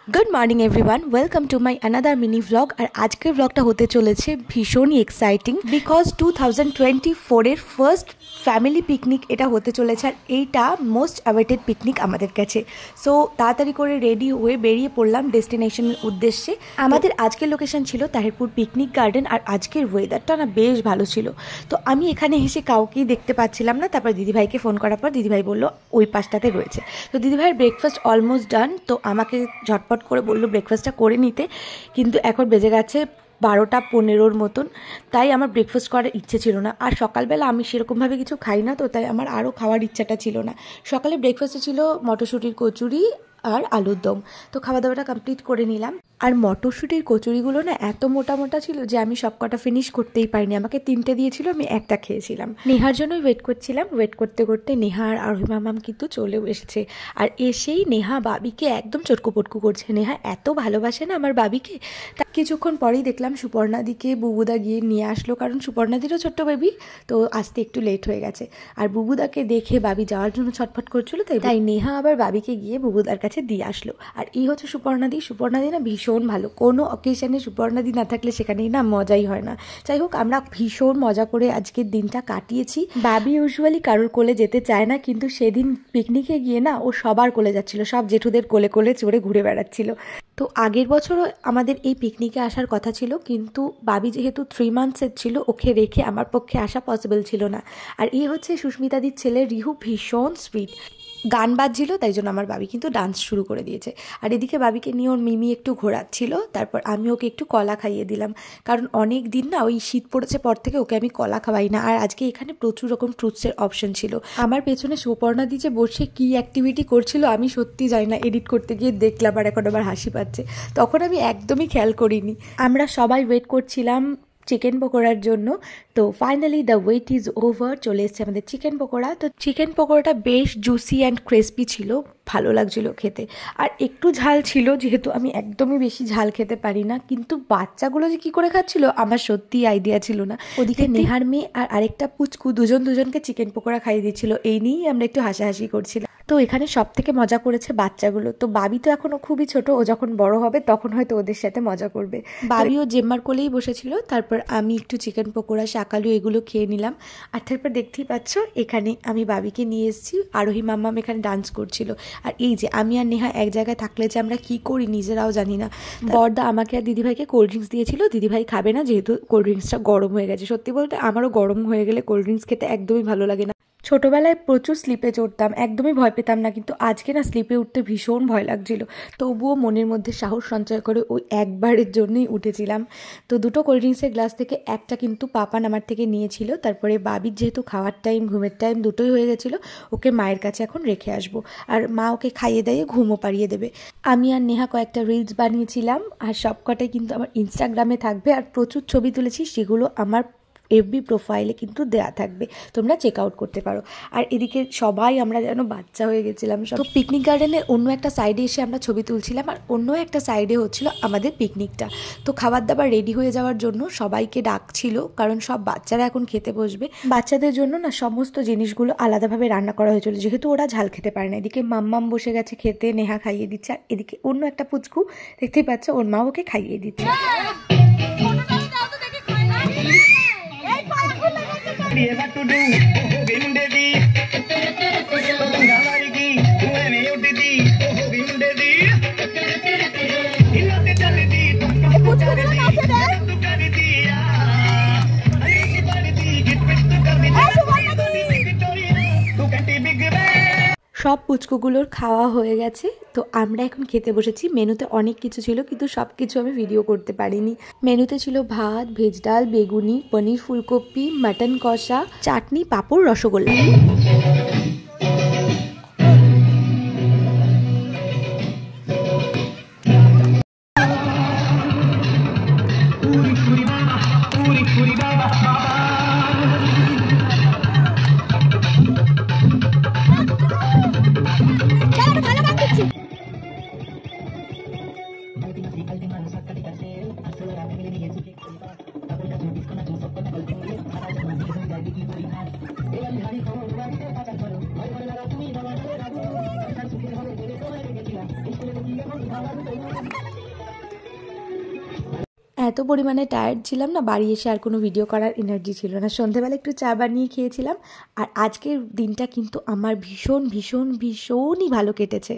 Good morning everyone, welcome to my another mini vlog. और आज के व्लॉगटा होते चलेছে ভীষণই এক্সাইটিং বিকজ 2024 এর ফার্স্ট ফ্যামিলি পিকনিক এটা হতে চলেছে। আর এইটা মোস্ট অ্যাওয়েটেড পিকনিক আমাদের কাছে। সো তাড়াতাড়ি করে রেডি হয়ে বেরিয়ে পড়লাম ডেস্টিনেশনের উদ্দেশ্যে। আমাদের আজকের লোকেশন ছিল তাহিরপুর পিকনিক গার্ডেন। আর আজকের ওয়েদারটা না বেশ ভালো ছিল। তো আমি এখানে এসে কাউকেই দেখতে পাচ্ছিলাম না। তারপর দিদিভাইকে ফোন করার পর দিদিভাই বললো ওই পাশটাতে রয়েছে। তো দিদিভাইয়ের ব্রেকফাস্ট অলমোস্ট ডান। তো আমাকে ঝটপট করে বললো ব্রেকফাস্টটা করে নিতে, কিন্তু এখন বেজে গেছে 12টা 15 মতন। তাই আমার ব্রেকফাস্ট করার ইচ্ছে ছিল না। আর সকালবেলা আমি সেরকমভাবে কিছু খাই না, তো তাই আমার আরও খাওয়ার ইচ্ছাটা ছিল না। সকালে ব্রেকফাস্টে ছিল মটরশুঁটির কচুরি আর আলুর দম। তো খাওয়া দাওয়াটা কমপ্লিট করে নিলাম। আর মটরশুঁটির কচুরিগুলো না এত মোটা মোটা ছিল যে আমি সব কটা ফিনিশ করতেই পারিনি। আমাকে 3টে দিয়েছিল, আমি একটা খেয়েছিলাম। নেহার জন্যই ওয়েট করছিলাম। ওয়েট করতে করতে নেহা আর আরোহী মামাম কিন্তু চলেও এসেছে। আর এসেই নেহা বাবিকে একদম চটকু পটকু করছে। নেহা এত ভালোবাসে না আমার বাবিকে। তা কিছুক্ষণ পরেই দেখলাম সুপর্ণাদিকে বুবুদা গিয়ে নিয়ে আসলো, কারণ সুপর্ণাদিরও ছোট্ট বেবি, তো আসতে একটু লেট হয়ে গেছে। আর বুবুদাকে দেখে বাবি যাওয়ার জন্য ছটফট করছিল, তাই নেহা আবার বাবিকে গিয়ে বুবুদার কাছে দিয়ে আসলো। আর এই হচ্ছে সুপর্ণাদি। সুপর্ণাদি না ভীষণ ভালো। কোনো অকেশনে সুপর্ণাদি না থাকলে সেখানেই না মজাই হয় না। যাই হোক, আমরা ভীষণ মজা করে আজকের দিনটা কাটিয়েছি। বাবি ইউজুয়ালি কারোর কোলে যেতে চায় না, কিন্তু সেদিন পিকনিকে গিয়ে না ও সবার কোলে যাচ্ছিল, সব জেঠুদের কোলে কোলে চড়ে ঘুরে বেড়াচ্ছিল। তো আগের বছরও আমাদের এই পিকনিকে আসার কথা ছিল, কিন্তু বাবি যেহেতু 3 মান্থসের ছিল, ওকে রেখে আমার পক্ষে আসা পসিবল ছিল না। আর এই হচ্ছে সুস্মিতাদির ছেলে রিহু, ভীষণ সুইট। গান বাজছিল, তাই জন্য আমার বাবি কিন্তু ডান্স শুরু করে দিয়েছে। আর এদিকে বাবিকে নিয়ে ওর মিমি একটু ঘোরাচ্ছিল। তারপর আমি ওকে একটু কলা খাইয়ে দিলাম, কারণ অনেক দিন না ওই শীত পড়েছে পর থেকে ওকে আমি কলা খাওয়াই না। আর আজকে এখানে প্রচুর রকম ফ্রুটসের অপশন ছিল। আমার পেছনে সুপর্ণাদি যে বসে কি অ্যাক্টিভিটি করছিল আমি সত্যি জানি না। এডিট করতে গিয়ে দেখলাম আর এখন আমার হাসি পাচ্ছে। তখন আমি একদমই খেয়াল করিনি। আমরা সবাই ওয়েট করছিলাম চিকেন পকোড়ার জন্য। তো finally the wait is over. চলে এসছে আমাদের চিকেন পকোড়া। তো চিকেন পকোড়াটা বেশ জুসি অ্যান্ড ক্রিসপি ছিল, ভালো লাগছিল খেতে। আর একটু ঝাল ছিল, যেহেতু আমি একদমই বেশি ঝাল খেতে পারি না। কিন্তু বাচ্চাগুলো যে কি করে খাচ্ছিল আমার সত্যিই আইডিয়া ছিল না। ওদিকে নেহার মেয়ে আর আরেকটা পুচকু দুজনকে চিকেন পকোড়া খাইয়ে দিচ্ছিল। এই নিয়েই আমরা একটু হাসাহাসি করছিলাম। তো এখানে সব থেকে মজা করেছে বাচ্চাগুলো। তো বাবি তো এখনো খুবই ছোট, ও যখন বড় হবে তখন হয়তো ওদের সাথে মজা করবে। বাবিও জেম্মার কোলেই বসেছিল। তারপর আমি একটু চিকেন পকোড়া, শাকালু এগুলো খেয়ে নিলাম। আর তারপর দেখতেই পাচ্ছ এখানে আমি বাবিকে নিয়ে এসেছি। আরোহী মাম্মাম এখানে ডান্স করছিল। আর এই যে আমি আর নেহা এক জায়গায় থাকলে যে আমরা কি করি নিজেরাও জানি না। বড়দা আমাকে আর দিদিভাইকে কোল্ড ড্রিঙ্কস দিয়েছিল। দিদিভাই খাবে না, যেহেতু কোল্ড ড্রিঙ্কসটা গরম হয়ে গেছে। সত্যি বলতে আমারও গরম হয়ে গেলে কোল্ড ড্রিঙ্কস খেতে একদমই ভালো লাগে না। ছোটোবেলায় প্রচুর স্লিপে চড়তাম, একদমই ভয় পেতাম না, কিন্তু আজকে না স্লিপে উঠতে ভীষণ ভয় লাগছিল। তবুও মনের মধ্যে সাহস সঞ্চয় করে ওই একবারের জন্যই উঠেছিলাম। তো 2টো কোল্ড ড্রিঙ্কসের গ্লাস থেকে একটা কিন্তু পাপান আমার থেকে নিয়েছিল। তারপরে বাবির যেহেতু খাওয়ার টাইম ঘুমের টাইম দুটোই হয়ে গেছিলো, ওকে মায়ের কাছে এখন রেখে আসবো। আর মা ওকে খাইয়ে দাইয়ে ঘুমও পাড়িয়ে দেবে। আমি আর নেহা কয়েকটা রিলস বানিয়েছিলাম, আর সবকটাই কিন্তু আমার ইনস্টাগ্রামে থাকবে। আর প্রচুর ছবি তুলেছি, সেগুলো আমার এফবি প্রোফাইলে কিন্তু দেয়া থাকবে, তোমরা চেক আউট করতে পারো। আর এদিকে সবাই আমরা যেন বাচ্চা হয়ে গেছিলাম সব। তো পিকনিক গার্ডেনের অন্য একটা সাইডে এসে আমরা ছবি তুলছিলাম, আর অন্য একটা সাইডে হচ্ছিল আমাদের পিকনিকটা। তো খাবার দাবার রেডি হয়ে যাওয়ার জন্য সবাইকে ডাকছিল, কারণ সব বাচ্চারা এখন খেতে বসবে। বাচ্চাদের জন্য না সমস্ত জিনিসগুলো আলাদাভাবে রান্না করা হয়েছিল, যেহেতু ওরা ঝাল খেতে পারে না। এদিকে মাম্মাম বসে গেছে খেতে, নেহা খাইয়ে দিচ্ছে। আর এদিকে অন্য একটা পুচকু দেখতেই পাচ্ছ, ওর মা ওকে খাইয়ে দিচ্ছে। সব পুচকুগুলোর খাওয়া হয়ে গেছে। তো আমরা এখন খেতে বসেছি। মেনুতে অনেক কিছু ছিল, কিন্তু সব কিছু আমি ভিডিও করতে পারিনি। মেনুতে ছিল ভাত, ভেজ ডাল, বেগুনি, পনির ফুলকপি, মাটন কষা, চাটনি, পাঁপড়, রসগোল্লা। এত পরিমাণে টায়ার্ড ছিলাম না, বাড়ি এসে আর কোনো ভিডিও করার এনার্জি ছিল না। সন্ধ্যেবেলা একটু চা বানিয়ে খেয়েছিলাম। আর আজকের দিনটা কিন্তু আমার ভীষণই ভালো কেটেছে।